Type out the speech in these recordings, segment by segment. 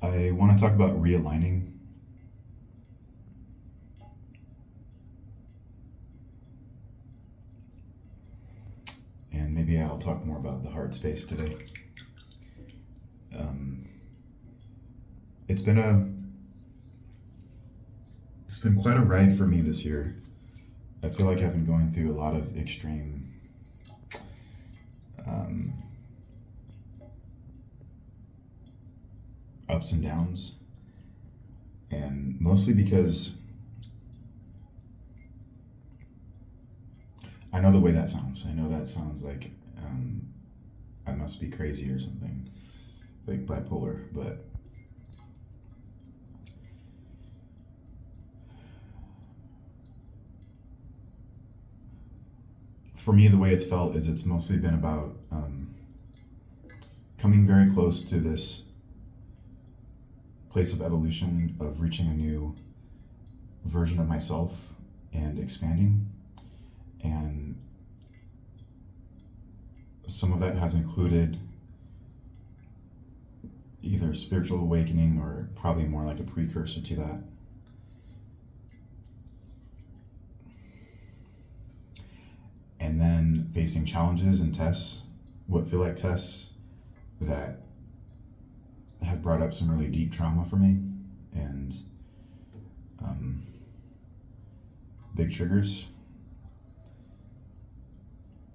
I want to talk about realigning, and maybe I'll talk more about the heart space today. Um, it's been a it's been quite a ride for me this year. I feel like I've been going through a lot of extreme um, ups and downs, and mostly because I know the way that sounds. I know that sounds like I must be crazy or something, like bipolar, but for me, the way it's felt is it's mostly been about coming very close to this place of evolution, of reaching a new version of myself and expanding. And some of that has included either spiritual awakening or probably more like a precursor to that. And then facing challenges and tests, what feel like tests that have brought up some really deep trauma for me and um, big triggers.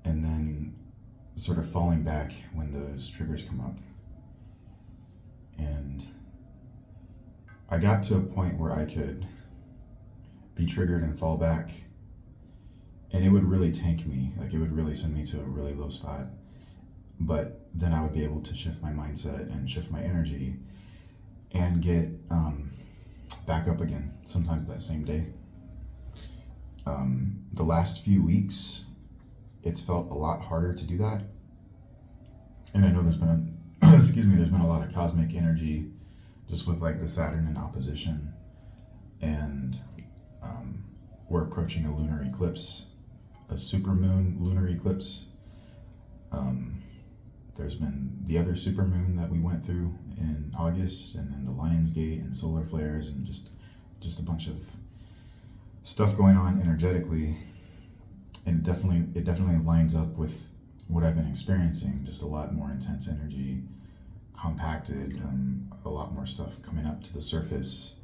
And then sort of falling back when those triggers come up. And I got to a point where I could be triggered and fall back, and it would really tank me. Like, it would really send me to a really low spot. But then I would be able to shift my mindset and shift my energy and get back up again, sometimes that same day. The last few weeks, it's felt a lot harder to do that. And I know there's been there's been a lot of cosmic energy just with like the Saturn in opposition, and we're approaching a lunar eclipse, a supermoon lunar eclipse. There's been the other supermoon that we went through in August, and then the Lion's Gate and solar flares, and just a bunch of stuff going on energetically. And it definitely lines up with what I've been experiencing. Just a lot more intense energy, compacted, a lot more stuff coming up to the surface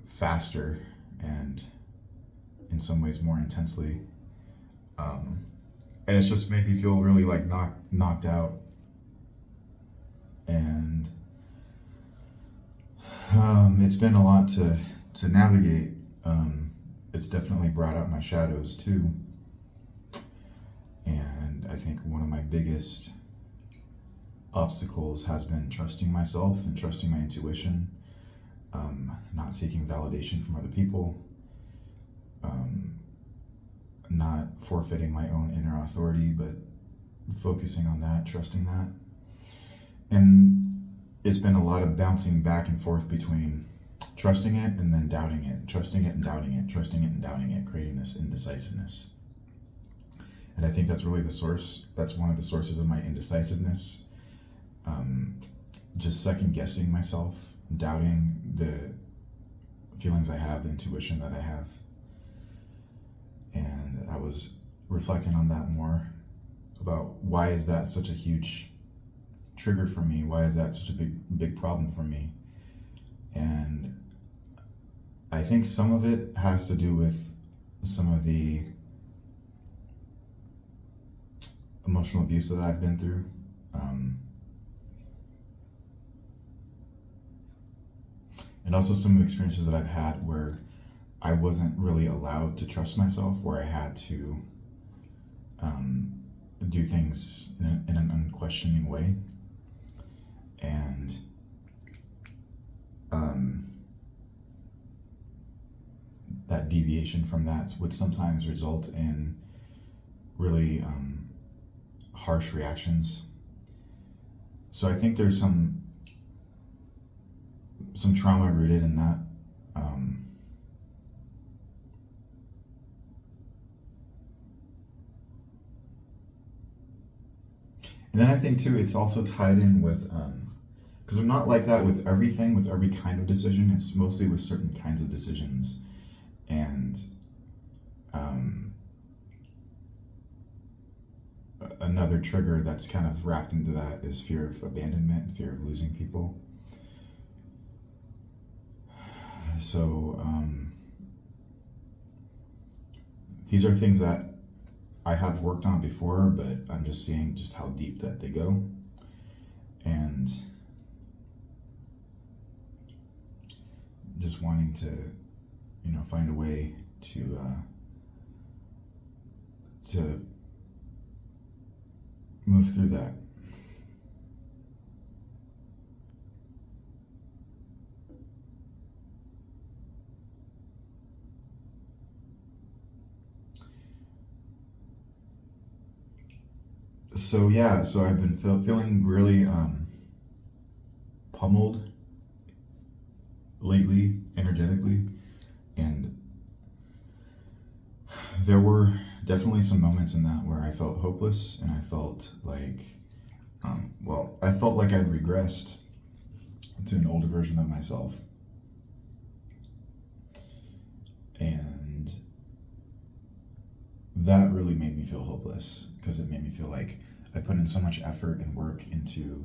faster and in some ways more intensely. And it's just made me feel really like knocked out. And it's been a lot to navigate. It's definitely brought out my shadows too. And I think one of my biggest obstacles has been trusting myself and trusting my intuition, not seeking validation from other people, not forfeiting my own inner authority, but focusing on that, trusting that. And it's been a lot of bouncing back and forth between trusting it and then doubting it, trusting it and doubting it, trusting it and doubting it, creating this indecisiveness. And I think that's really the source. That's one of the sources of my indecisiveness. Just second guessing myself, doubting the feelings I have, the intuition that I have. And I was reflecting on that more, about why is that such a huge trigger for me? Why is that such a big problem for me? And I think some of it has to do with some of the emotional abuse that I've been through. And also some experiences that I've had where I wasn't really allowed to trust myself, where I had to do things in an unquestioning way. And that deviation from that would sometimes result in really harsh reactions. So I think there's some trauma rooted in that. And then I think too, it's also tied in with Because I'm not like that with everything, with every kind of decision. It's mostly with certain kinds of decisions. And um, another trigger that's kind of wrapped into that is fear of abandonment, fear of losing people. So these are things that I have worked on before, but I'm just seeing just how deep that they go. And just wanting to, find a way to move through that. So yeah, so I've been feeling really pummeled lately, energetically, and there were definitely some moments in that where I felt hopeless, and I felt like, I felt like I'd regressed to an older version of myself, and that really made me feel hopeless because it made me feel like I put in so much effort and work into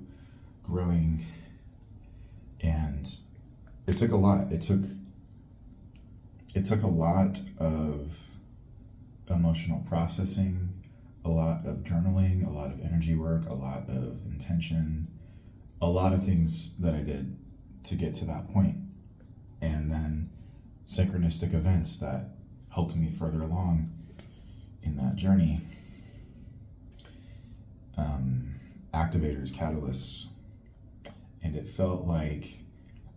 growing, and it took a lot. It took a lot of emotional processing, a lot of journaling, a lot of energy work, a lot of intention, a lot of things that I did to get to that point. And then synchronistic events that helped me further along in that journey. Activators, catalysts. And it felt like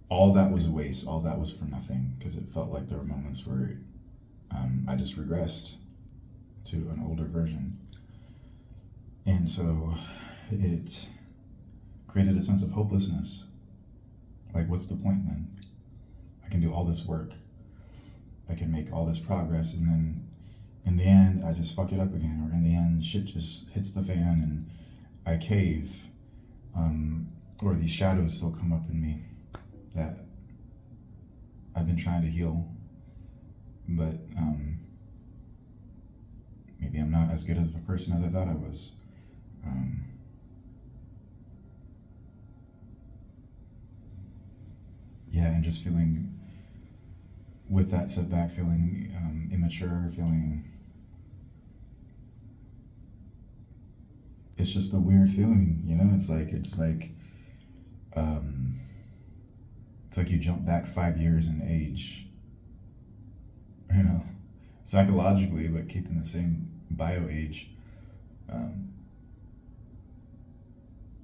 all that was a waste, all that was for nothing, because it felt like there were moments where I just regressed to an older version. And so it created a sense of hopelessness. Like, what's the point then? I can do all this work, I can make all this progress, and then in the end, I just fuck it up again, or in the end, shit just hits the fan and I cave, or these shadows still come up in me that I've been trying to heal, but maybe I'm not as good of a person as I thought I was. And just feeling, with that setback, feeling immature, feeling, it's just a weird feeling, it's like you jump back 5 years in age, psychologically, but keeping the same bio age.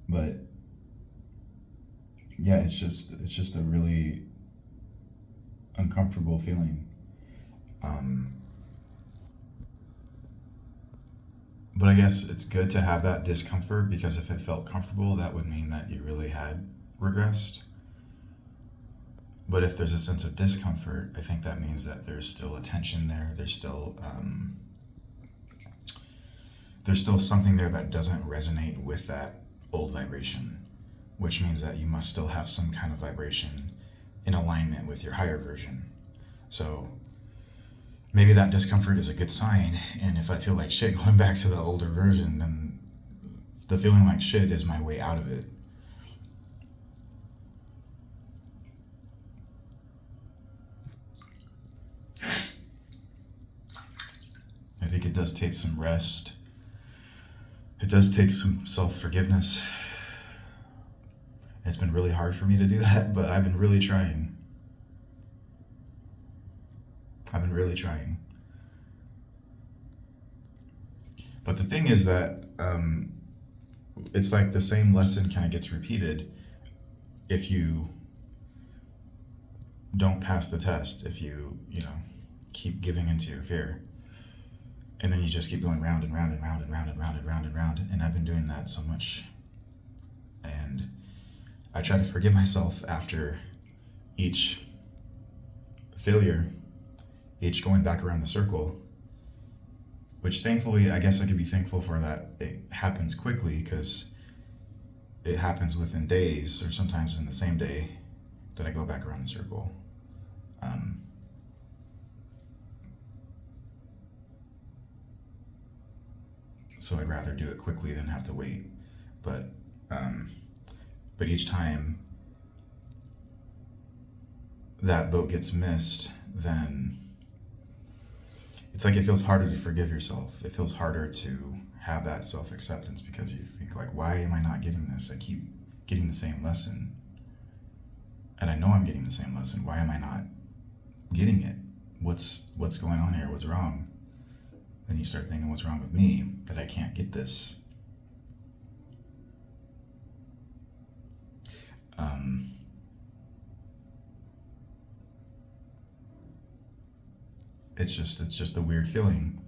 But yeah, it's just a really uncomfortable feeling. But I guess it's good to have that discomfort, because if it felt comfortable, that would mean that you really had regressed. But if there's a sense of discomfort, I think that means that there's still a tension there. There's still something there that doesn't resonate with that old vibration, which means that you must still have some kind of vibration in alignment with your higher version. So maybe that discomfort is a good sign, and if I feel like shit going back to the older version, then the feeling like shit is my way out of it. I think it does take some rest. It does take some self-forgiveness. It's been really hard for me to do that, but I've been really trying. But the thing is that it's like the same lesson kind of gets repeated if you don't pass the test, if you keep giving into your fear. And then you just keep going round and round and round and round and round and round and round. And I've been doing that so much. And I try to forgive myself after each failure, each going back around the circle, which thankfully, I guess I could be thankful for that. It happens quickly, because it happens within days or sometimes in the same day that I go back around the circle. So I'd rather do it quickly than have to wait. But but each time that boat gets missed, then it's like it feels harder to forgive yourself. It feels harder to have that self-acceptance because you think like, why am I not getting this? I keep getting the same lesson. And I know I'm getting the same lesson. Why am I not getting it? What's going on here? What's wrong? Then you start thinking, what's wrong with me that I can't get this? It's just a weird feeling.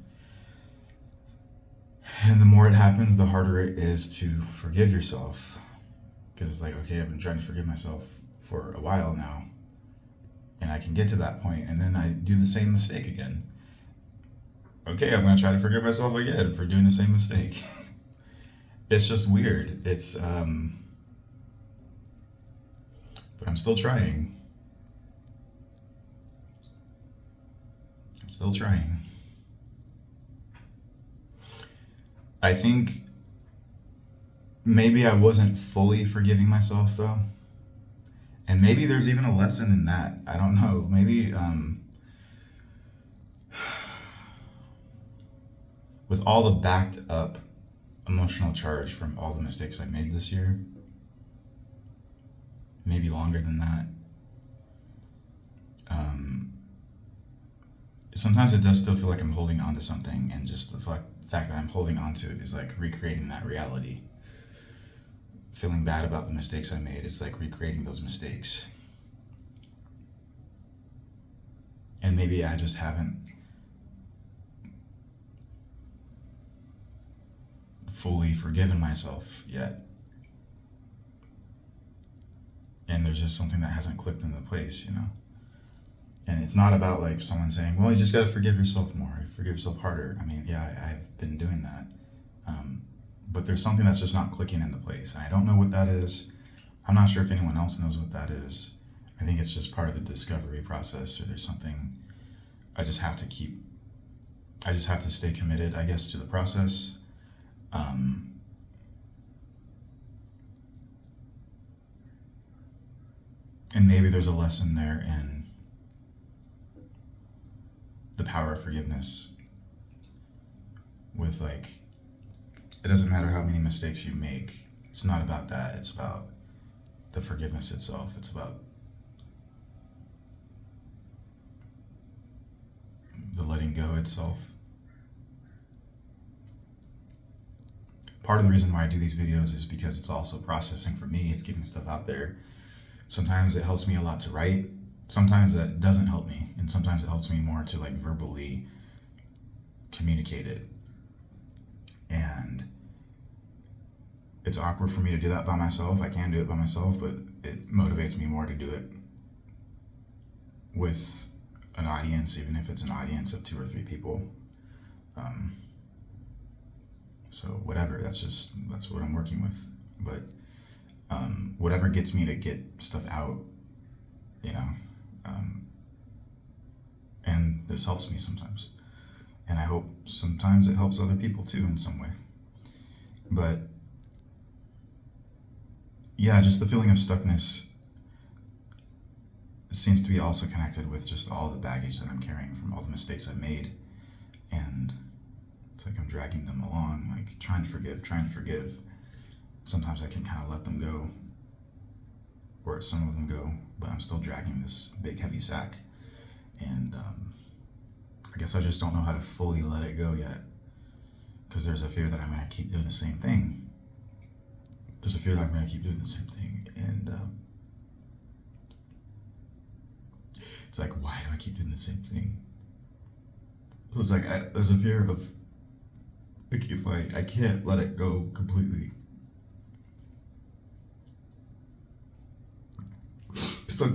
And the more it happens, the harder it is to forgive yourself. Because it's like, okay, I've been trying to forgive myself for a while now. And I can get to that point, and then I do the same mistake again. Okay, I'm going to try to forgive myself again for doing the same mistake. It's just weird. But I'm still trying. I'm still trying. I think maybe I wasn't fully forgiving myself though. And maybe there's even a lesson in that. I don't know. Maybe with all the backed up emotional charge from all the mistakes I made this year, maybe longer than that. Sometimes it does still feel like I'm holding on to something, and just the fact that I'm holding on to it is like recreating that reality. Feeling bad about the mistakes I made, it's like recreating those mistakes. And maybe I just haven't fully forgiven myself yet. And there's just something that hasn't clicked into place, you know? And it's not about like someone saying, well, you just gotta forgive yourself more, forgive yourself harder. I mean, yeah, I've been doing that. But there's something that's just not clicking into place. And I don't know what that is. I'm not sure if anyone else knows what that is. I think it's just part of the discovery process, or there's something I just have to stay committed, I guess, to the process. And maybe there's a lesson there in the power of forgiveness. With like, it doesn't matter how many mistakes you make. It's not about that. It's about the forgiveness itself. It's about the letting go itself. Part of the reason why I do these videos is because it's also processing for me. It's getting stuff out there. Sometimes it helps me a lot to write. Sometimes that doesn't help me. And sometimes it helps me more to like verbally communicate it. And it's awkward for me to do that by myself. I can do it by myself, but it motivates me more to do it with an audience, even if it's an audience of 2 or 3 people. So whatever, that's what I'm working with. But whatever gets me to get stuff out, you know, and this helps me sometimes. And I hope sometimes it helps other people too in some way. But yeah, just the feeling of stuckness seems to be also connected with just all the baggage that I'm carrying from all the mistakes I've made. And it's like I'm dragging them along, like trying to forgive. Sometimes I can kind of let them go, or some of them go, but I'm still dragging this big heavy sack. And I guess I just don't know how to fully let it go yet, because there's a fear that I'm going to keep doing the same thing. There's a fear that I'm going to keep doing the same thing. And it's like, why do I keep doing the same thing? So it's like, there's a fear of, like, if I can't let it go completely. So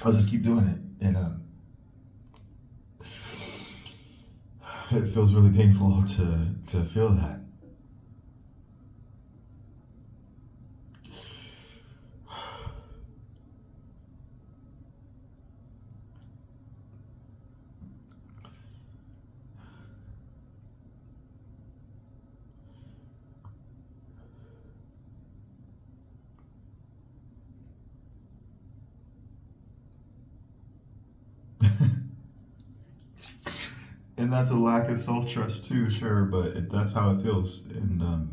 I'll just keep doing it. And It feels really painful to feel that. And that's a lack of self-trust too, sure, but that's how it feels. And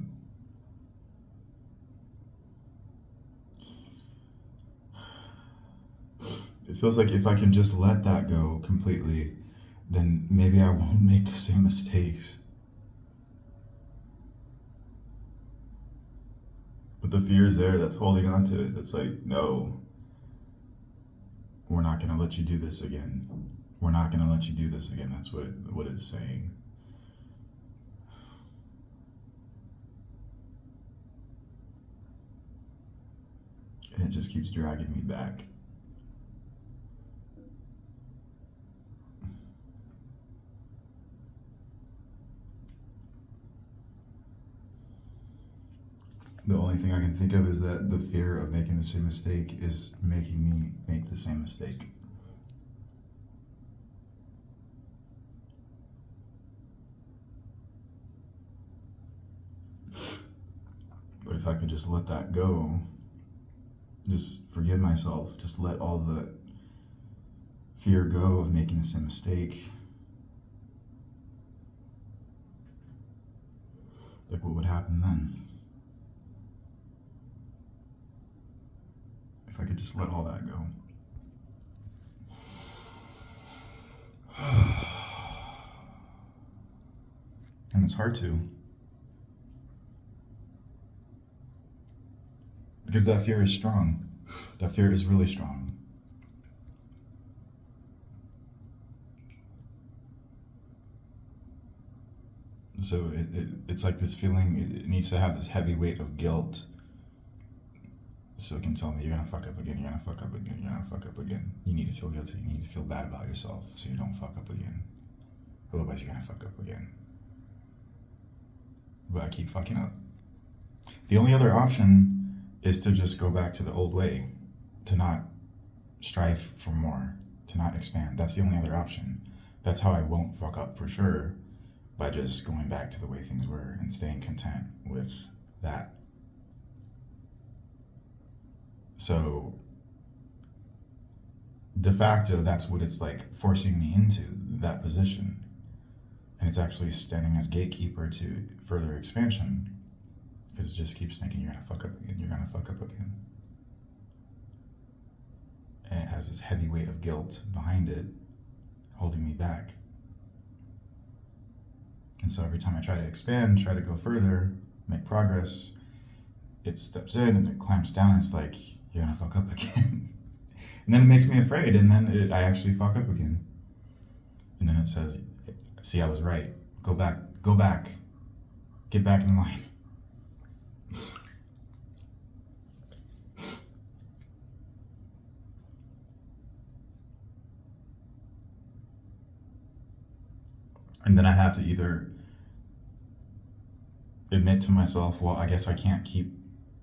it feels like if I can just let that go completely, then maybe I won't make the same mistakes. But the fear is there that's holding on to it. That's like, no, we're not going to let you do this again. We're not going to let you do this again. That's what it's saying. And it just keeps dragging me back. The only thing I can think of is that the fear of making the same mistake is making me make the same mistake. But if I could just let that go, just forgive myself, just let all the fear go of making the same mistake, like what would happen then? If I could just let all that go. And it's hard to. Because that fear is strong. That fear is really strong. So it's like this feeling, it needs to have this heavy weight of guilt. So it can tell me, you're gonna fuck up again, you're gonna fuck up again, you're gonna fuck up again. You need to feel guilty, you need to feel bad about yourself so you don't fuck up again. Otherwise you're gonna fuck up again. But I keep fucking up. The only other option is to just go back to the old way, to not strive for more, to not expand. That's the only other option. That's how I won't fuck up for sure, by just going back to the way things were and staying content with that. So de facto, that's what it's like forcing me into that position. And it's actually standing as gatekeeper to further expansion, because it just keeps thinking you're gonna fuck up again, you're gonna fuck up again. And it has this heavy weight of guilt behind it, holding me back. And so every time I try to expand, try to go further, make progress, it steps in and it clamps down. And it's like, you're gonna fuck up again. And then it makes me afraid, and then I actually fuck up again. And then it says, see, I was right. Go back, get back in line. And then I have to either admit to myself, well, I guess I can't keep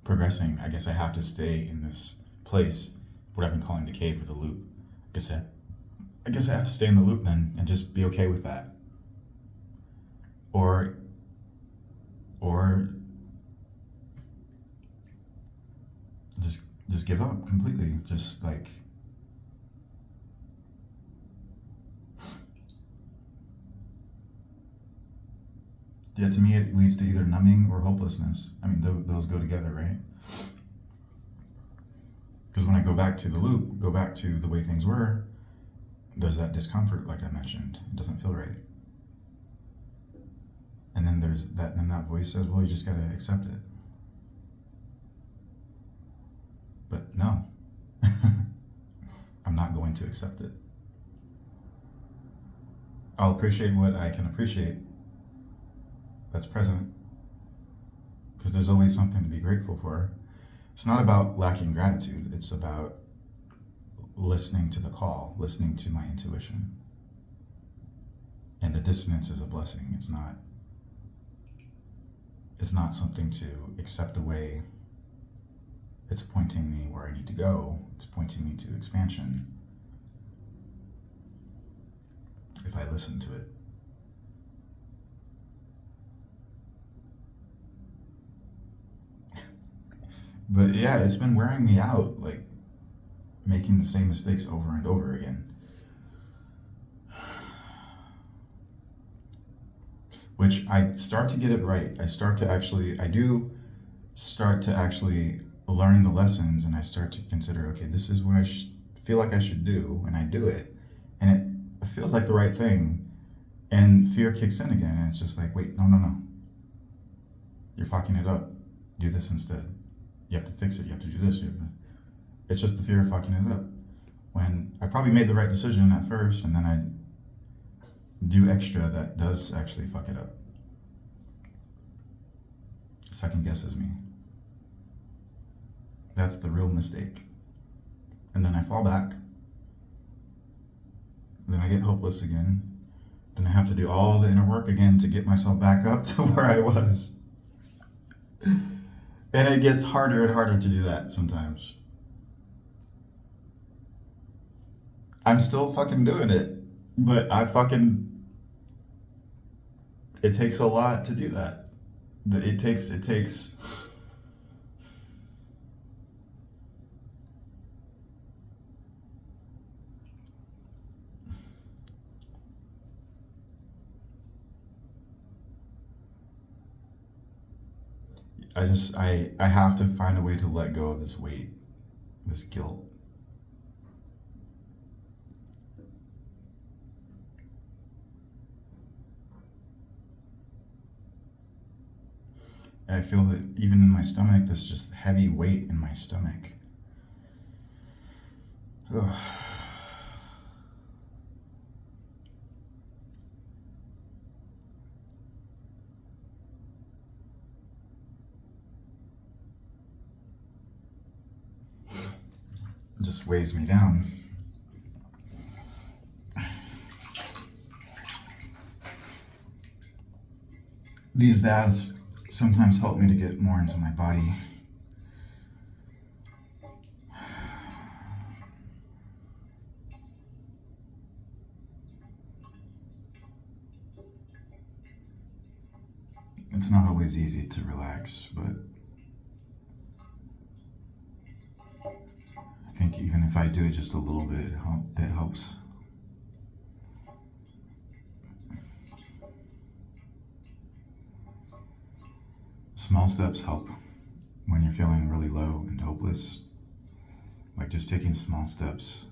progressing. I guess I have to stay in this place, what I've been calling the cave or the loop. I guess I have to stay in the loop then and just be okay with that. Or just give up completely. Just like, yeah, to me it leads to either numbing or hopelessness. I mean, those go together, right? Because when I go back to the loop, go back to the way things were, there's that discomfort, like I mentioned. It doesn't feel right. And then there's that, and that voice says, well, you just gotta accept it. But no, I'm not going to accept it. I'll appreciate what I can appreciate that's present, because there's always something to be grateful for. It's not about lacking gratitude, it's about listening to the call, listening to my intuition. And the dissonance is a blessing. It's not something to accept away. It's pointing me where I need to go. It's pointing me to expansion if I listen to it. But yeah, it's been wearing me out, like making the same mistakes over and over again. Which I start to get it right. I do start to actually learn the lessons, and I start to consider, okay, this is what I feel like I should do, and I do it. And it feels like the right thing. And fear kicks in again, and it's just like, wait, no. You're fucking it up. Do this instead. You have to fix it. You have to do this. It's just the fear of fucking it up. When I probably made the right decision at first, and then I do extra that does actually fuck it up. Second guesses me. That's the real mistake. And then I fall back. Then I get hopeless again. Then I have to do all the inner work again to get myself back up to where I was. And it gets harder and harder to do that sometimes. I'm still fucking doing it, but it takes a lot to do that. It takes I have to find a way to let go of this weight, this guilt. I feel that even in my stomach, this just heavy weight in my stomach. Ugh. It just weighs me down. These baths sometimes help me to get more into my body. It's not always easy to relax, but I think even if I do it just a little bit, it helps. Small steps help when you're feeling really low and hopeless. Like just taking small steps.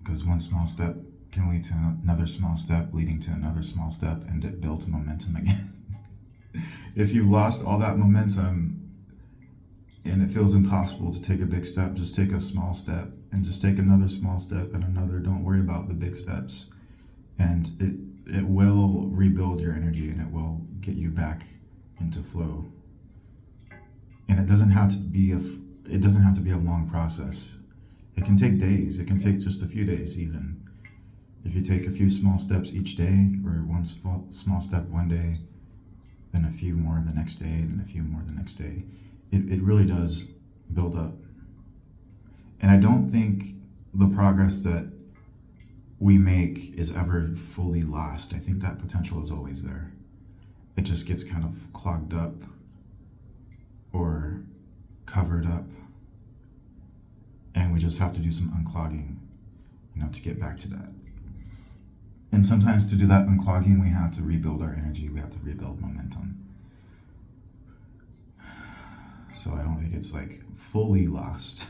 Because one small step can lead to another small step, leading to another small step, and it builds momentum again. If you've lost all that momentum and it feels impossible to take a big step, just take a small step and just take another small step and another. Don't worry about the big steps. And it will rebuild your energy, and it will get you back into flow. And it doesn't have to be a long process. It can take days. It can take just a few days even. If you take a few small steps each day, or one small step one day, then a few more the next day, then a few more the next day, it really does build up. And I don't think the progress that we make is ever fully lost. I think that potential is always there. It just gets kind of clogged up or covered up, and we just have to do some unclogging, to get back to that. And sometimes to do that unclogging, we have to rebuild our energy. We have to rebuild momentum. So I don't think it's like fully lost.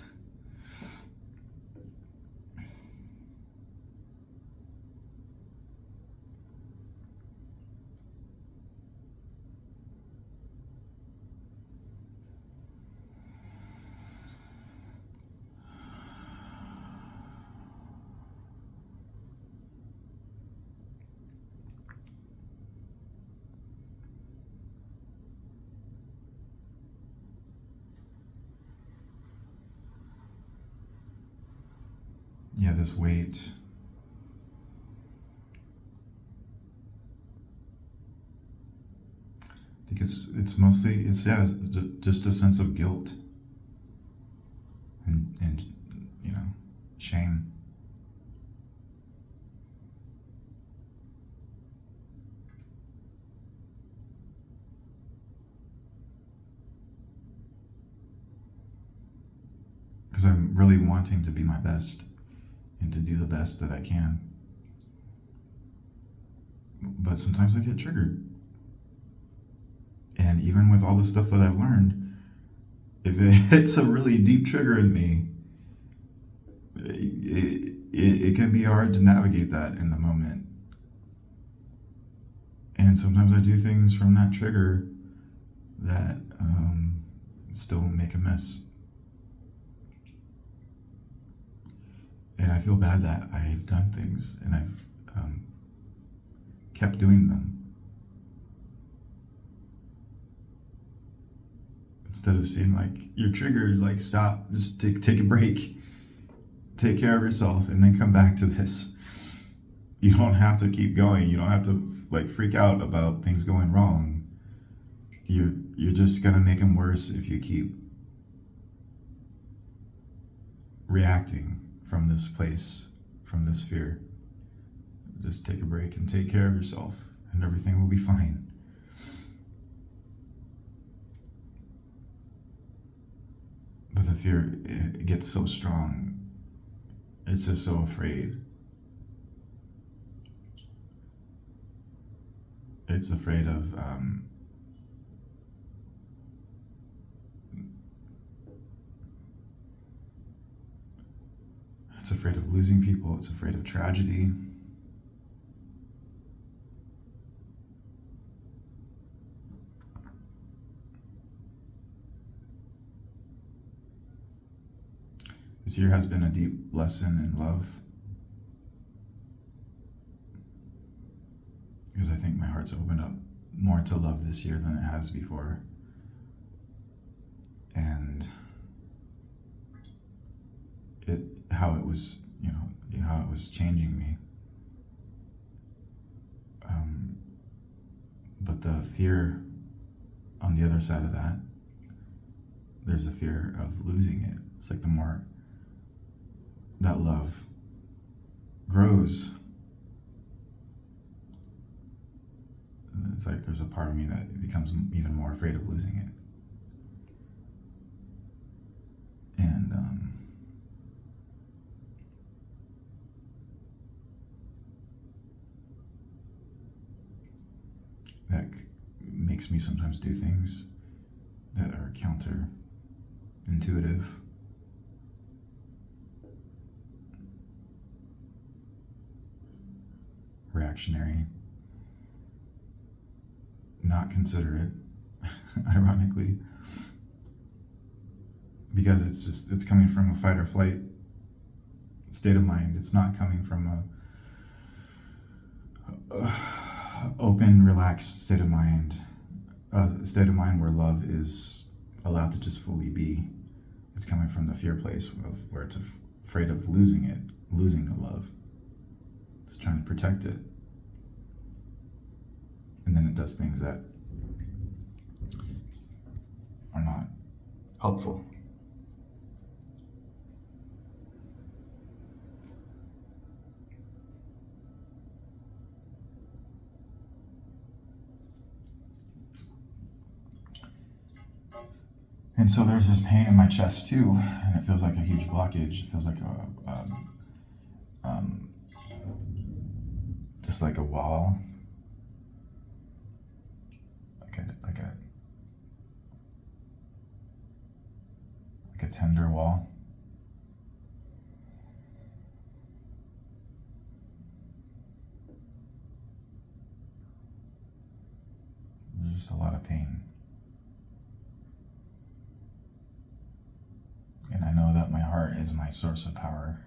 Yeah, this weight. think it's mostly just a sense of guilt and shame. Because I'm really wanting to be my best and to do the best that I can. But sometimes I get triggered. And even with all the stuff that I've learned, if it hits a really deep trigger in me, it can be hard to navigate that in the moment. And sometimes I do things from that trigger that still make a mess. And I feel bad that I've done things and I've kept doing them. Instead of saying, like, you're triggered, like, stop, just take a break, take care of yourself, and then come back to this. You don't have to keep going. You don't have to, like, freak out about things going wrong. You're just gonna make them worse if you keep reacting from this place, from this fear. Just take a break and take care of yourself, and everything will be fine. But the fear, it gets so strong. It's just so afraid. It's afraid of it's afraid of losing people. It's afraid of tragedy. This year has been a deep lesson in love, because I think my heart's opened up more to love this year than it has before. And how it was changing me. But the fear on the other side of that, there's a fear of losing it. It's like the more that love grows, it's like there's a part of me that becomes even more afraid of losing it. And that makes me sometimes do things that are counterintuitive. Reactionary, not considerate, ironically, because it's coming from a fight or flight state of mind. It's not coming from a open, relaxed state of mind, a state of mind where love is allowed to just fully be. It's coming from the fear place of where it's afraid of losing the love. It's trying to protect it. And then it does things that are not helpful. And so there's this pain in my chest too, and it feels like a huge blockage. It feels like just like a wall, like a tender wall. There's just a lot of pain. And I know that my heart is my source of power.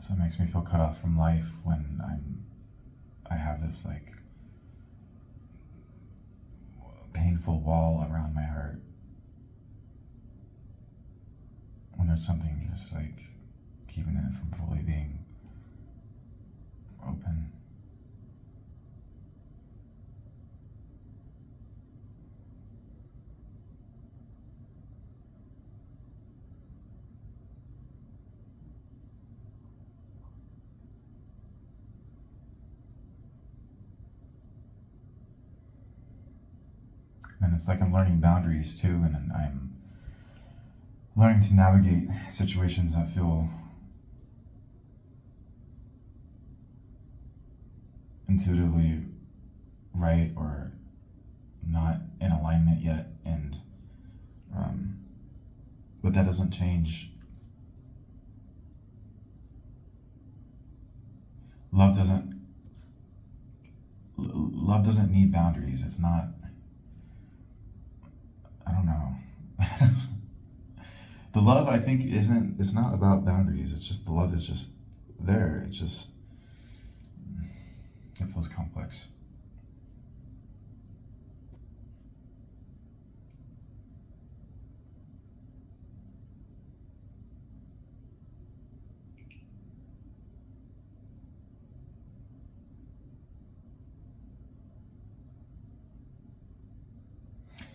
So it makes me feel cut off from life when I have this like pain painful wall around my heart when there's something just like keeping it from fully being open. And it's like I'm learning boundaries too, and I'm learning to navigate situations that feel intuitively right or not in alignment yet, and but that doesn't change. Love doesn't need boundaries. It's not, I don't know. The love, I think, it's not about boundaries. It's just, the love is just there. It feels complex.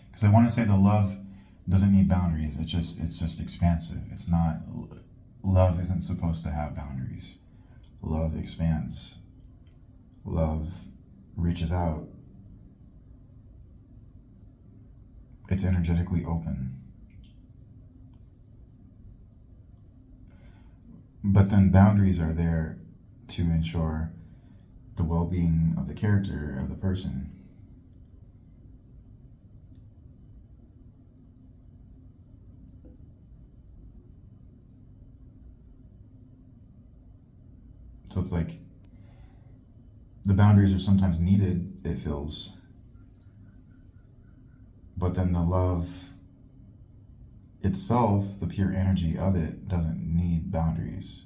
Because I want to say the love doesn't need boundaries. It's just expansive. It's not, love isn't supposed to have boundaries. Love expands. Love reaches out. It's energetically open. But then boundaries are there to ensure the well-being of the character, of the person. So it's like the boundaries are sometimes needed, it feels, but then the love itself, the pure energy of it, doesn't need boundaries.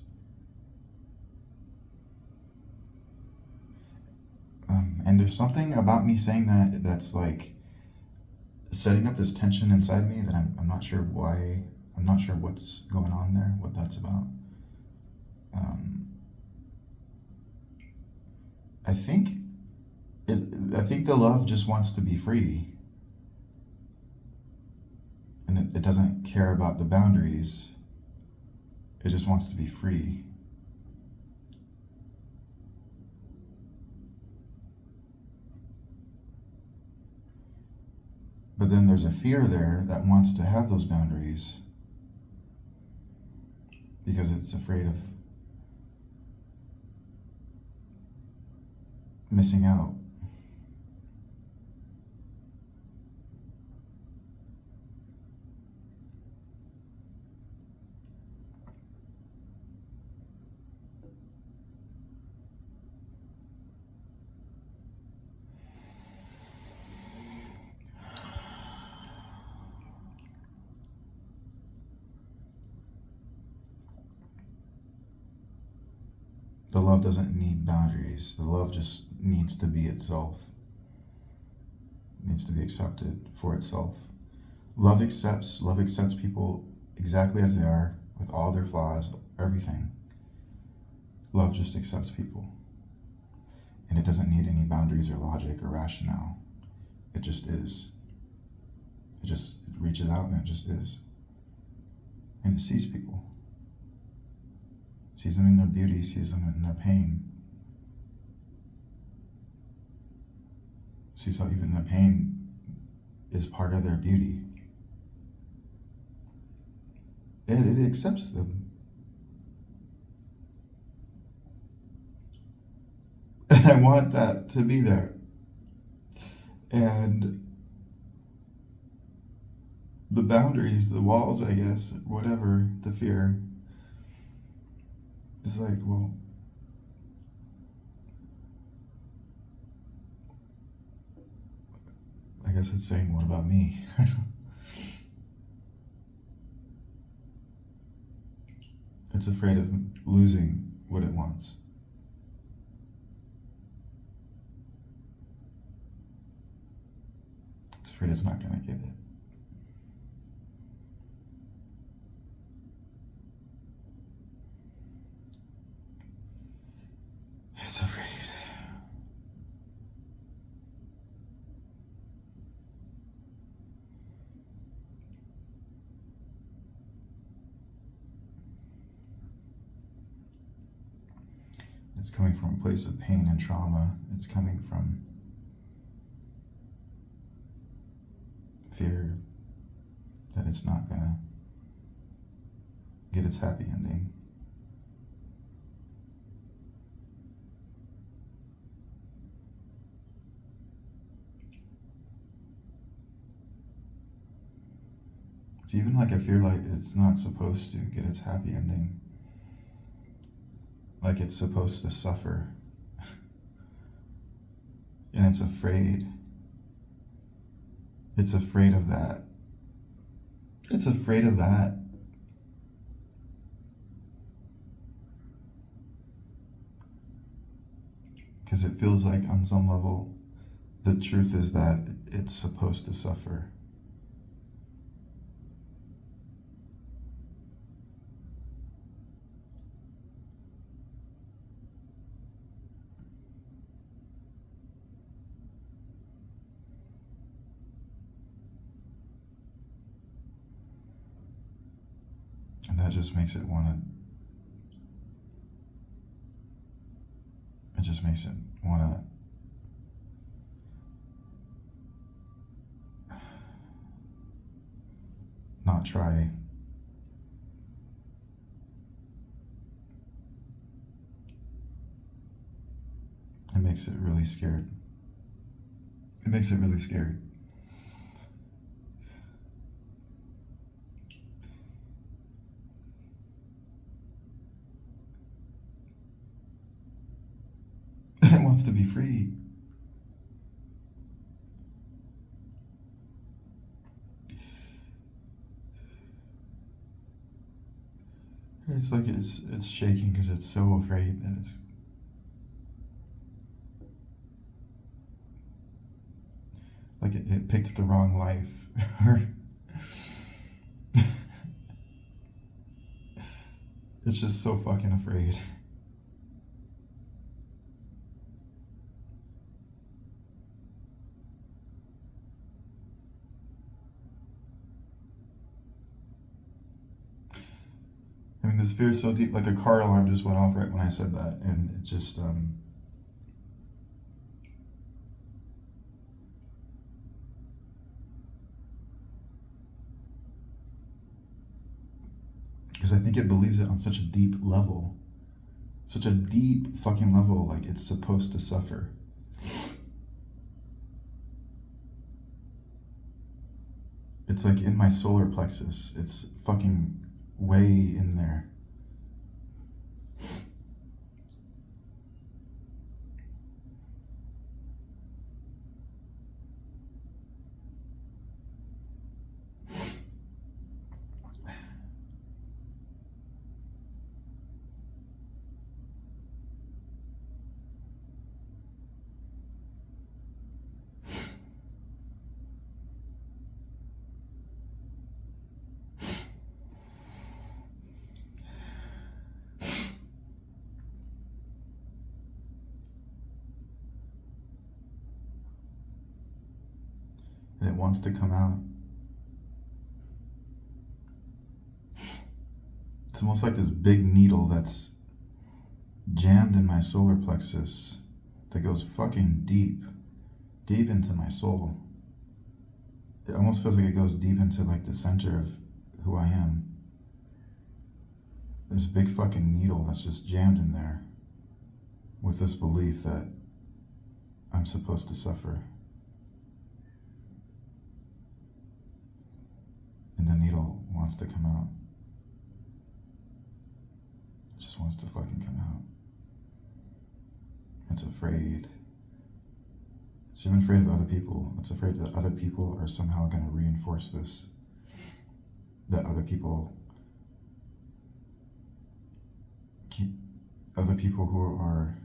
And there's something about me saying that that's like setting up this tension inside me that I'm not sure why, I'm not sure what's going on there, what that's about. I think the love just wants to be free, and it doesn't care about the boundaries. It just wants to be free. But then there's a fear there that wants to have those boundaries because it's afraid of missing out. The love doesn't need boundaries. The love just needs to be itself. It needs to be accepted for itself. Love accepts people exactly as they are, with all their flaws, everything. Love just accepts people. And it doesn't need any boundaries or logic or rationale. It just is. It reaches out and it just is. And it sees people. Sees them in their beauty, sees them in their pain. Sees how even their pain is part of their beauty. And it accepts them. And I want that to be there. And the boundaries, the walls, I guess, whatever, the fear, it's like, well, I guess it's saying, what about me? It's afraid of losing what it wants. It's afraid it's not gonna get it. It's afraid. It's coming from a place of pain and trauma. It's coming from fear that it's not gonna get its happy ending. It's even like a fear like it's not supposed to get its happy ending. Like it's supposed to suffer. And it's afraid. It's afraid of that. It's afraid of that. Because it feels like on some level, the truth is that it's supposed to suffer. And that just makes it want to, not try. It makes it really scared. It makes it really scared. And it wants to be free. It's like it's shaking because it's so afraid that it's like it picked the wrong life. It's just so fucking afraid. I mean, this fear is so deep, like a car alarm just went off right when I said that, and it just, because I think it believes it on such a deep level, such a deep fucking level, like it's supposed to suffer. It's like in my solar plexus. It's fucking way in there. And it wants to come out. It's almost like this big needle that's jammed in my solar plexus that goes fucking deep into my soul. It almost feels like it goes deep into like the center of who I am. This big fucking needle that's just jammed in there with this belief that I'm supposed to suffer. And the needle wants to come out. It just wants to fucking come out. It's afraid. It's even afraid of other people. It's afraid that other people are somehow going to reinforce this. That other people who are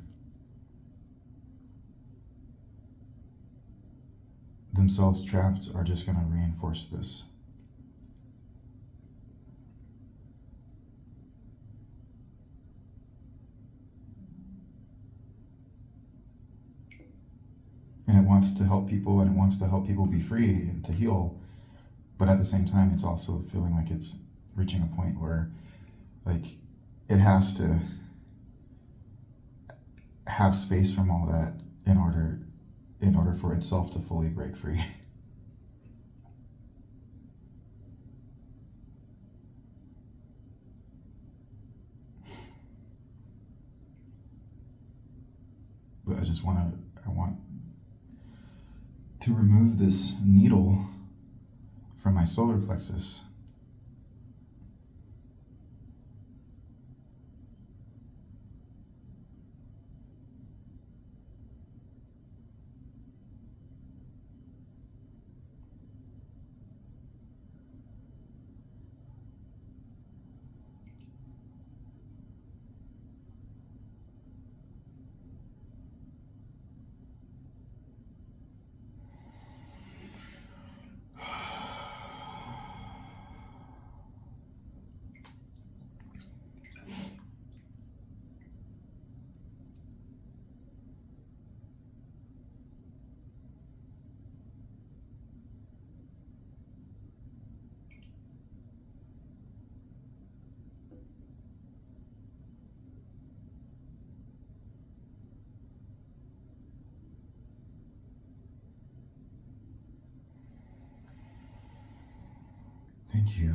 themselves trapped are just going to reinforce this. And it wants to help people, and it wants to help people be free and to heal. But at the same time, it's also feeling like it's reaching a point where, like, it has to have space from all that in order for itself to fully break free. But I want to remove this needle from my solar plexus. Thank you.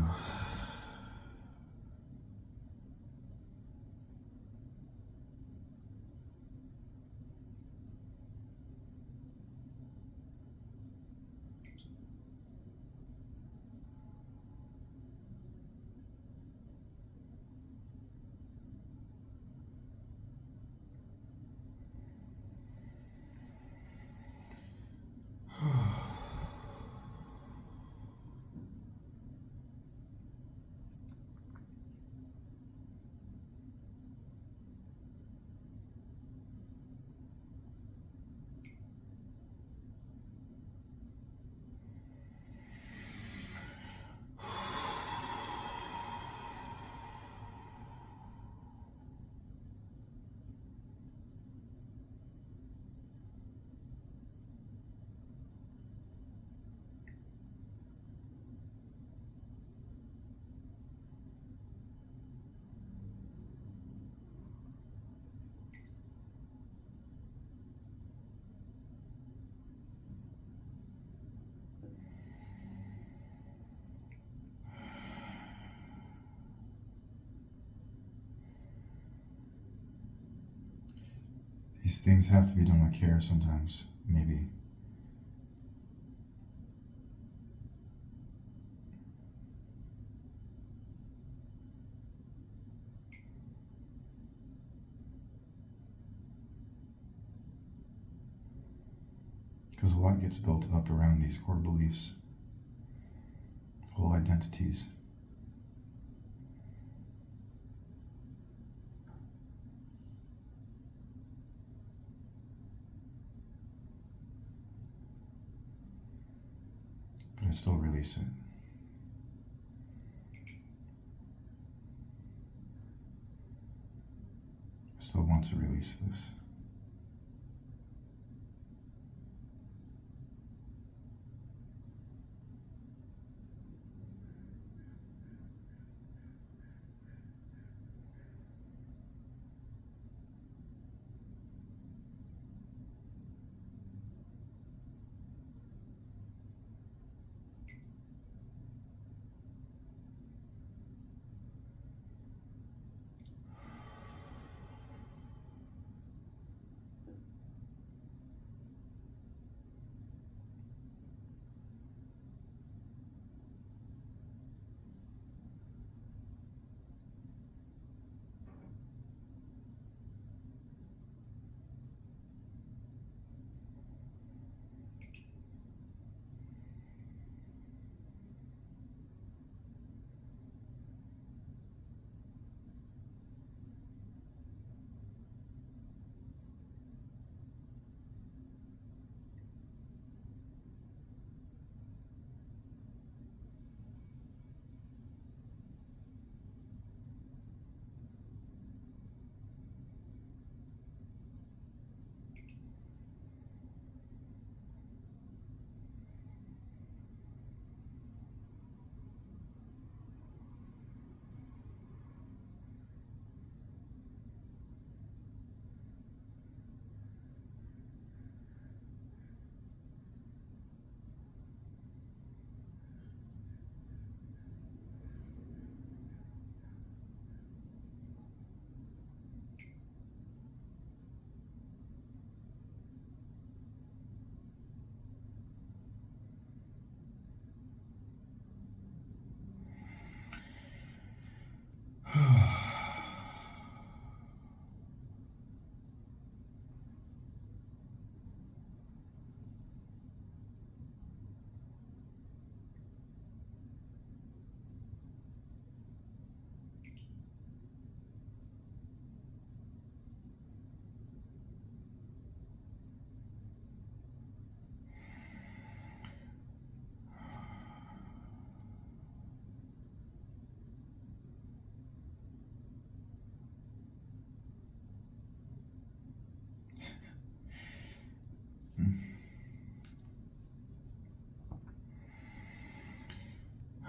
These things have to be done with care sometimes, maybe. Because a lot gets built up around these core beliefs, whole identities. But I still release it. I still want to release this.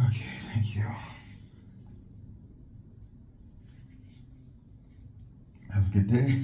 Okay, thank you. Have a good day.